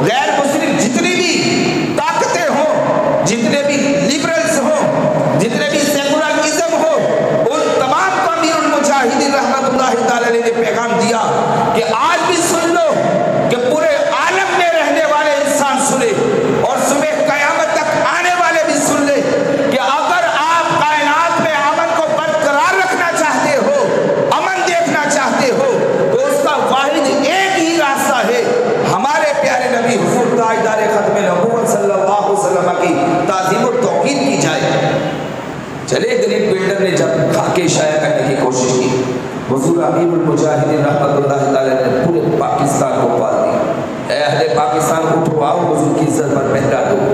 غیر مسلم جتنی بھی طاقتیں ہوں، جتنے بھی لبرلز ہوں، جتنے بھی سیکولرزم ہو، ان تمام کو امیر المجاہدین رحمت اللہ تعالی علیہ نے پیغام دیا کہ آج بھی سن لو کہ پورے عالم میں رہنے والے انسان سنے اور صبح قیامت تک آنے والے بھی سن لے کہ اگر آپ کائنات میں امن کو برقرار رکھنا چاہتے ہو، امن دیکھنا چاہتے ہو، تو اس کا واحد ایک ہی راستہ ہے، ہمارے پیارے نبی حضور تاجدار ختم نبوت صلی اللہ علیہ وسلم کی تعظیم و توقیر کی جائے۔ چلے گریٹ بلڈر نے جب خاکے شائع کرنے کی کوشش کی، حضور امیر المجاہدین رحمت اللہ تعالی نے پورے پاکستان کو پال دیا۔ اے اہل پاکستان اٹھو، آؤ حضور کی عزت پر پہرا دو۔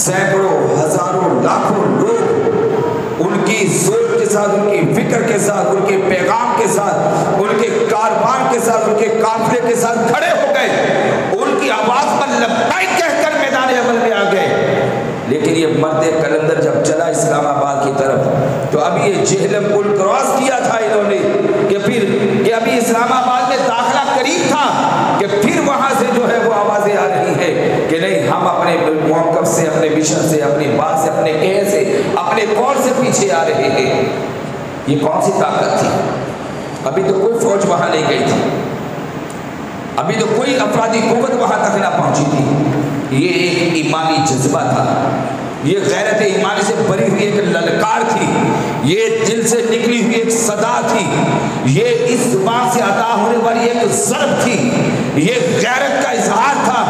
سینکڑوں ہزاروں لاکھوں لوگ ان کی سوچ کے ساتھ، ان کی فکر کے ساتھ، ان کے پیغام کے ساتھ، ان کے کاروان کے ساتھ، ان کے قافلے کے ساتھ کھڑے ہو گئے، ان کی آواز پر لبیک کہہ کر میدان عمل میں آ گئے۔ لیکن یہ مرد کلندر جب چلا اسلام آباد کی طرف تو ابھی یہ جہلم پل کراس کیا تھا انہوں نے کہ ابھی اسلام آباد میں داخلہ قریب تھا کہ پھر وہاں سے جو ہے وہ آوازیں آ رہی ہے کہ نہیں، ہم اپنے موقف سے، اپنے مشن سے، اپنی بات سے، اپنے کہے سے، اپنے قول سے پیچھے آ رہے ہیں۔ یہ کون سی طاقت تھی؟ ابھی تو کوئی فوج وہاں نہیں گئی تھی، ابھی تو کوئی افرادی قوت وہاں تک نہ پہنچی تھی۔ یہ ایک ایمانی جذبہ تھا، یہ غیرت ایمانی سے بری ہوئی ایک للکار تھی، یہ دل سے نکلی ہوئی ایک صدا تھی، یہ اس زبان سے عطا ہونے والی ایک ضرب تھی، یہ غیرت کا اظہار تھا،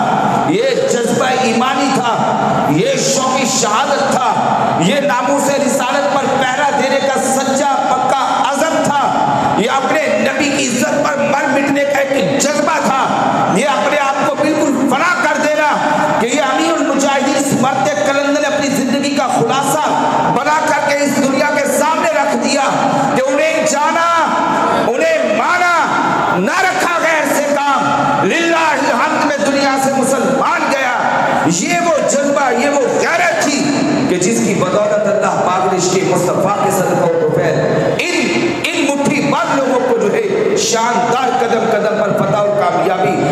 یہ جذبہ ایمانی تھا، یہ شوق شہادت تھا، یہ ناموس رسالت پر پہرا دینے کا سچا پکا عزم تھا، یہ اپنے نبی کی عزت پر مر مٹنے کا ایک جذبہ تھا، یہ اپنے آپ کو بالکل فنا کر دینا کہ یہ امیر المجاہدین اس مرد کلندر نے اپنی زندگی کا خلاصہ بنا کر کے اس دنیا کے سامنے رکھ دیا کہ انہیں جانا، انہیں مانا، نہ رکھا غیر سے کام، للہ الحمد میں دنیا سے مسلمان گیا۔ یہ وہ جذبہ، یہ وہ غیرت تھی کہ جس کی بدولت اللہ پاک نے عشق مصطفیٰ کے صدقہ و طفیل ان مٹھی بند لوگوں کو جو ہے شاندار قدم قدم پر فتح اور کامیابی